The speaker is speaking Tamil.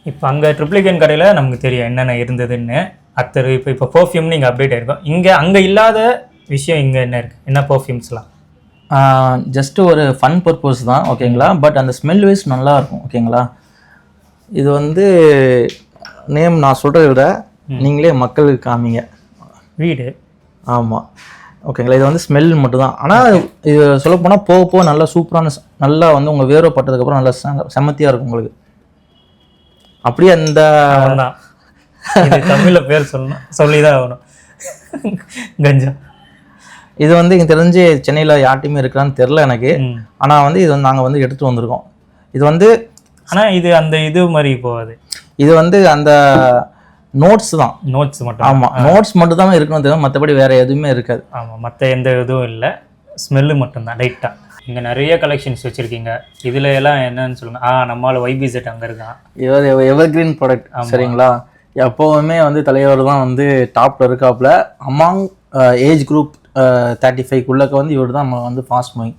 இப்போ அங்கே ட்ரிப்ளிகேன் கடையில் நமக்கு தெரியும் என்னென்ன இருந்ததுன்னு. அத்தர் இப்போ பர்ஃப்யூம் நீங்கள் அப்டேட் ஆகிருக்கோம். அங்கே இல்லாத விஷயம் இங்கே என்ன இருக்குது, என்ன பர்ஃப்யூம்ஸ்லாம்? ஜஸ்ட்டு ஒரு ஃபன் பர்பஸ் தான், ஓகேங்களா. பட் அந்த ஸ்மெல் வைஸ் நல்லாயிருக்கும், ஓகேங்களா. இது வந்து நேம் நான் சொல்கிறத விட நீங்களே மக்களுக்கு காமிங்க வீடு. ஆமாம், ஓகேங்களா. இது வந்து ஸ்மெல் மட்டும்தான். ஆனால் இது சொல்லப்போனால் போக போக நல்லா சூப்பரான, நல்லா வந்து உங்கள் வேர்வை பட்டதுக்கப்புறம் நல்லா செம்மத்தியாக இருக்கும் உங்களுக்கு. அப்படியே அந்த தமிழில் பேர் சொல்லணும், சொல்லி தான் ஆகணும். கஞ்சா. இது வந்து இங்கே தெரிஞ்சு சென்னையில் யார்ட்டையுமே இருக்கிறான்னு தெரில எனக்கு. ஆனால் வந்து இது வந்து நாங்கள் வந்து எடுத்துகிட்டு வந்திருக்கோம். இது வந்து ஆனால் இது அந்த இது மாதிரி போகாது. இது வந்து அந்த நோட்ஸ் தான், நோட்ஸ் மட்டும். ஆமாம், நோட்ஸ் மட்டும் தான் இருக்கணும் தெரியும், மற்றபடி வேறு எதுவுமே இருக்காது. ஆமாம், மற்ற எந்த இதுவும் இல்லை, ஸ்மெல்லு மட்டும்தான் லைட்டாக. இங்கே நிறைய கலெக்ஷன்ஸ் வச்சுருக்கீங்க. இதில் எல்லாம் என்னன்னு சொல்லுங்கள். நம்மளால் YBZ அங்கே இருக்கான். எவர் கிரீன் ப்ராடக்ட், சரிங்களா. எப்போவுமே வந்து தலைவர் தான் வந்து டாப்பில் இருக்காப்புல. அமாங் ஏஜ் குரூப் 35க்குள்ளக்க வந்து இவர் தான் நம்ம வந்து ஃபாஸ்ட் மூவிங்.